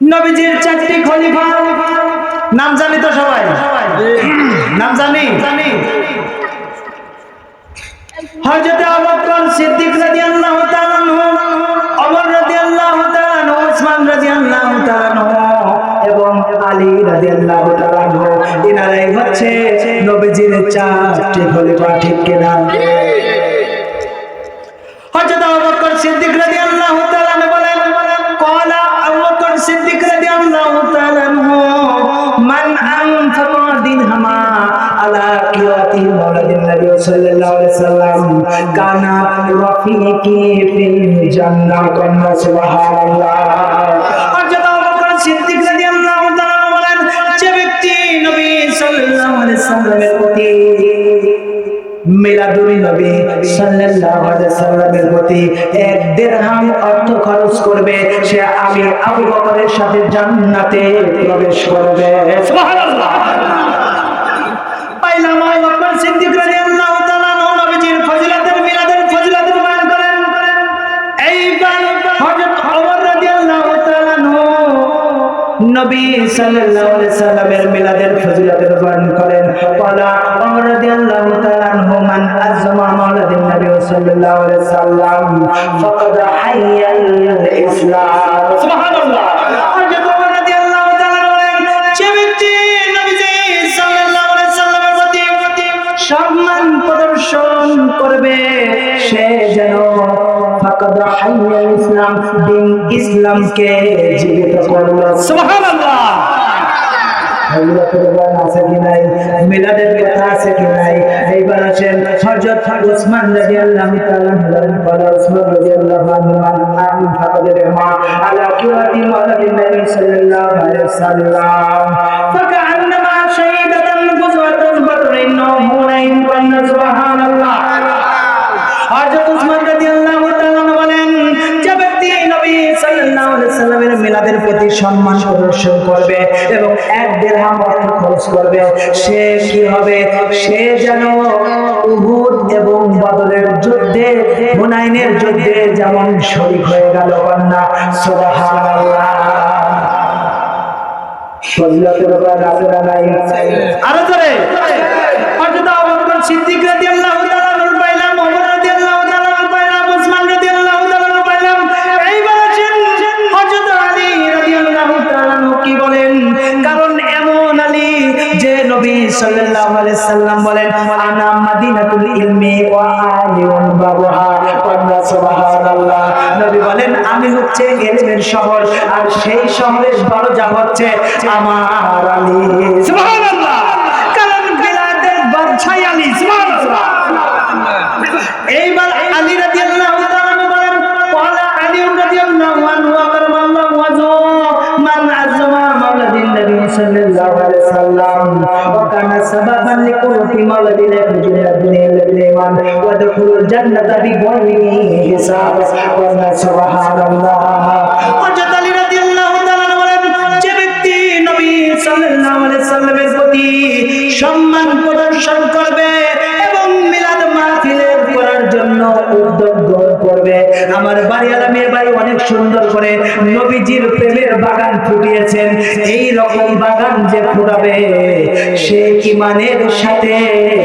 নবীজির চারটি খলিফা নাম জানি তো সবাই? নাম জানি? হযরত আবু বকর সিদ্দিক রাদিয়াল্লাহু তাআলা আনহু, ওমর রাদিয়াল্লাহু তাআলা আনহু, উসমান রাদিয়াল্লাহু তাআলা আনহু এবং আলী রাদিয়াল্লাহু তাআলা আনহু, এনারাই হচ্ছে নবীজির চারটি খলিফা। ঠিক কিনা? হযরত আবু বকর সিদ্দিক রাদিয়াল্লাহু তাআলা আনহু বলেন, ক্বালা আবু বকর সিদ্দিক রাদিয়াল্লাহু তাআলা আনহু, মান আনফাকা দিরহামা আলা কিরাতি মাওলাদিন নবী সাল্লাল্লাহু আলাইহি ওয়াসাল্লাম কানা রাফিকি ফিল জান্নাহ। কান্না সুবহানাল্লাহ। হযরত আবু বকর সিদ্দিক রাদিয়াল্লাহু তাআলা বলেন, যে ব্যক্তি নবী সাল্লাল্লাহু আলাইহি ওয়াসাল্লামের প্রতি মিলাদুন নবী সাল্লাল্লাহু আলাইহি ওয়াসাল্লামের প্রতি 1 দিরহাম অর্থ খরচ করবে, সে আমি আবু বকরের সাথে জান্নাতে প্রবেশ করবে। সুবহানাল্লাহ। পাইলাম আবু বকর সিদ্দিক রাদিয়াল্লাহু তাআলা নবীজির ফজিলতের মিলাদের ফজিলতের বয়ান করেন। এইবার হযরত ওমর রাদিয়াল্লাহু তাআলা নবী সাল্লাল্লাহু আলাইহি ওয়াসাল্লামের মিলাদের ফজিলতের বয়ান করেন। ক্বালা ওমর রাদিয়াল্লাহু তাআলা আনহু, মান আযমা মাওলাদিন নবী সাল্লাল্লাহু আলাইহি ওয়াসাল্লাম ফাকাদ হাইয়াল ইসলাম। সুবহানাল্লাহ। হযরত ওমর রাদিয়াল্লাহু তাআলা বলেন, যে ব্যক্তি নবীজি সাল্লাল্লাহু আলাইহি ওয়াসাল্লামের প্রতি সম্মান প্রদর্শন করবে, সে যেন ফাকাদ হাইয়াল ইসলাম, দিন ইসলামকে জীবিত করলো। সুবহানাল্লাহ। আছে কি নাই? মিলাদের কথা আছে কি নাই? এইবার আসেন হযরত উসমান রাদিয়াল্লাহু তাআলা আনহু, উসমান রাদিয়াল্লাহু আনহু ফাকাদের মা আলা কিরাতি মাওলাদিন নবী সাল্লাল্লাহু আলাইহি ওয়াসাল্লাম ফাকান্নামা শাহীদাতান গুজওয়াতুল বদরিন হুনাইন। কান্না সুবহানাল্লাহ। হযরত উসমান রাদিয়াল্লাহু তাআলা বলেন, যে ব্যক্তি নবী সাল্লাল্লাহু আলাইহি ওয়াসাল্লামের মিলাদের প্রতি সম্মান প্রদর্শন করবে এবং 1 দিরহাম অর্থ খরচ করবে, সে কি হবে? সে যেন উহুদ এবং বদরের যুদ্ধে, হুনাইনের যুদ্ধে যেমন শরীক হয়ে গেল। কন্যা সুবহানাল্লাহ। ফজিলতের বয়ান আছে না নাই? আরো জোরে। হযরত আবু বকর সিদ্দিক রাদিয়াল্লাহু তাআলা আনহু পাইলাম, ওমর রাদিয়াল্লাহু তাআলা আনহু পাইলাম, উসমান রাদিয়াল্লাহু তাআলা আনহু পাইলাম। এইবার আসেন হযরত আলী রাদিয়াল্লাহু তাআলা আনহু কি বলেন? কারণ এমন আলী যে নবী সাল্লাল্লাহু আলাইহি সাল্লাম বলেন, আনা মাদিনাতুল ইলমি ওয়া আলিউন বাবুহা। কান্না সুবহানাল্লাহ। নবী বলেন, আমি হচ্ছে ইলমের শহর, আর সেই শহরের দরজা হচ্ছে আমার আলী। সুবহানাল্লাহ। কারণ বিলাদের বাদশাহ আলী। সুবহানাল্লাহ। এইবার আলী রাদিয়াল্লাহু তাআলা বলেন, ক্বালা আলী রাদিয়াল্লাহু আনহু কারামাল্লাহু ওয়াজহু, মান আযমা মাওলাদিন নবী সাল্লাল্লাহু আলাইহি ওয়াসাল্লাম ওয়া কানা সাবাবান লিকুরতি মাওলাদিন বিল ঈমান ওয়া দুখুলুল জান্নাতা বিগয়রি হিসাব। ওয়া সুবহানাল্লাহ। হযরত আলী রাদিয়াল্লাহু তাআলা বলেন, যে ব্যক্তি নবী সাল্লাল্লাহু আলাইহি ওয়াসাল্লামের প্রতি সম্মান প্রদর্শন করবে এবং মিলাদ মাহফিলের করার জন্য উদ্যোগ গ্রহণ করবে। আমার বাড়িওয়ালা মেয়ের ভাই অনেক সুন্দর করে নবীজির প্রেমের বাগান ফুটিয়েছেন। এই রকম বাগান যে ফুটাবে, সে ঈমানের সাথে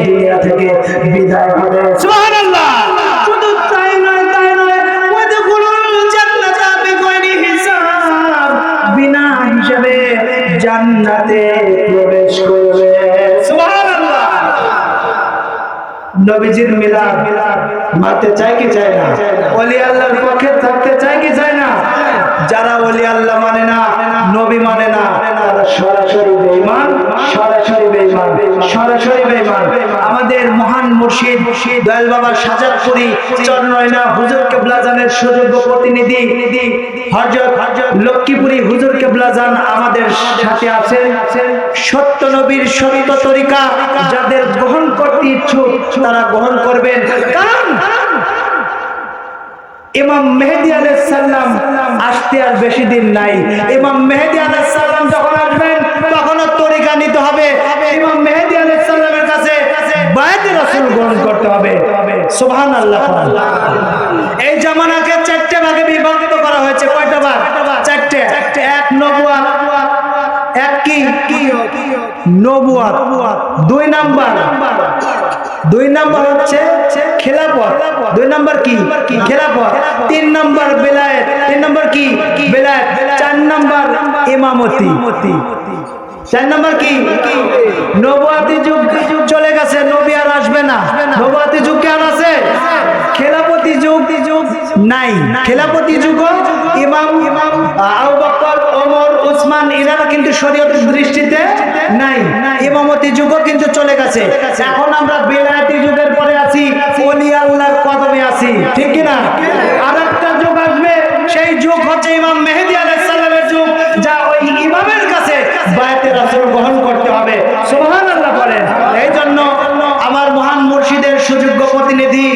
দুনিয়া থেকে বিদায় হবে। সুবহানাল্লাহ। শুধু তাই নয়, ওয়াদখুলুল জান্নাতা বিগয়রি হিসাব, বিনা হিসাবে জান্নাতে প্রবেশ করবে। সুবহানাল্লাহ। নবীজির মিলাদ মানতে চায় কি চায় না? ওলি আল্লাহর পক্ষে থাকতে চায় কি চায় না? যারা ওলি আল্লাহ মানে না, নবী মানে না, তারা সরাসরি বেঈমান, সরাসরি বেঈমান, সরাসরি বেঈমান। আমাদের মহান মুর্শিদ দয়াল বাবা সাজাদপুরি চরনয়না হুজুর কেবলা জানের সুযোগ্য প্রতিনিধি হযরত লক্ষ্মীপুরি হুজুর কেবলা জান আমাদের সাথে আছেন। সত্য নবীর সত্য তরিকা যাদের গ্রহণ করতে ইচ্ছুক, তারা গ্রহণ করবেন। কারণ ইমাম মেহেদী আলাইহিস সালাম আসতে আর বেশি দিন নাই। ইমাম মেহেদী আলাইহিস সালাম যখন আসবেন, তখন তরিকা নিতে হবে। ইমাম মেহেদী আলাইহিস সালামের কাছে বায়াতে রাসূল গ্রহণ করতে হবে। সুবহানাল্লাহ। এই জামানাকে 4টে ভাগে বিভক্ত করা হয়েছে। কয়টা ভাগ? 4টে। 1 নবুয়ত কি নবুয়ত। দুই নাম্বার হচ্ছে খেলাফত। দুই নাম্বার কি খেলাফত। তিন নাম্বার বেলায়েত। তিন নাম্বার কি বেলায়েত। চার নাম্বার ইমামতি। চার নাম্বার কি নবুয়তি যুগ চলে গেছে, নবী আর আসবে না। নবুয়তি যুগ কি আর আছে? খেলাফতি যুগ নাই। খেলাফতি যুগ ইমাম আবু বকর, ওমর, ওসমান এরা কিন্তু শরীয়তের দৃষ্টিতে নাই। ইমামতি যুগও কিন্তু চলে গেছে। এখন আমরা বেলায়েতি যুগের পরে আছি, ওলি আল্লাহর কদমে আছি, ঠিক কি না? আরেকটা যুগ আসবে, সেই যুগ হচ্ছে ইমাম মেহেদী আলাইহিস সালামের যুগ, যা ওই ইমামের কাছে বায়াতে রাসূল গ্রহণ করতে হবে। সুবহানাল্লাহ বলেন। এই জন্য আমার মহান মুর্শিদের সুযোগ্য প্রতিনিধি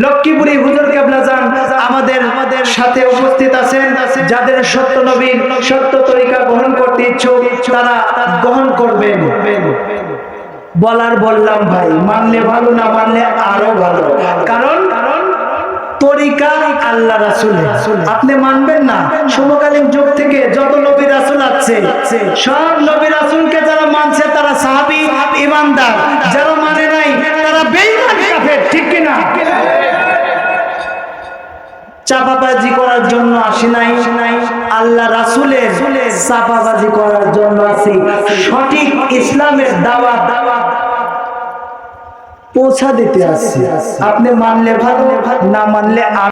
লক্ষ্মীপুরী হুজুর কেবলা জান আমাদের সাথে উপস্থিত আছেন। যাদের সত্য নবীর সত্য তরিকা গ্রহণ করতে ইচ্ছুক তারা গ্রহণ করবেন। বললাম ভাই, মানলে ভালো, না মানলে আরো ভালো। কারণ তরিকা আল্লাহ রাসূলের, আপনি মানবেন না। সমকালীন যুগ থেকে যত নবী রাসূল আছে, সব নবী রাসূলকে যারা মানছে তারা সাহাবী ঈমানদার, যারা মানে নাই তারা বেঈমান কাফের, ঠিক কি না? চাপাবাজি করার জন্য আসি নাই, আল্লাহ রাসূলের চাপাবাজি করার জন্য আসি। সঠিক ইসলামের দাওয়াত পৌঁছা দিতে আসি। আপনি মানলে ভালো, না মানলে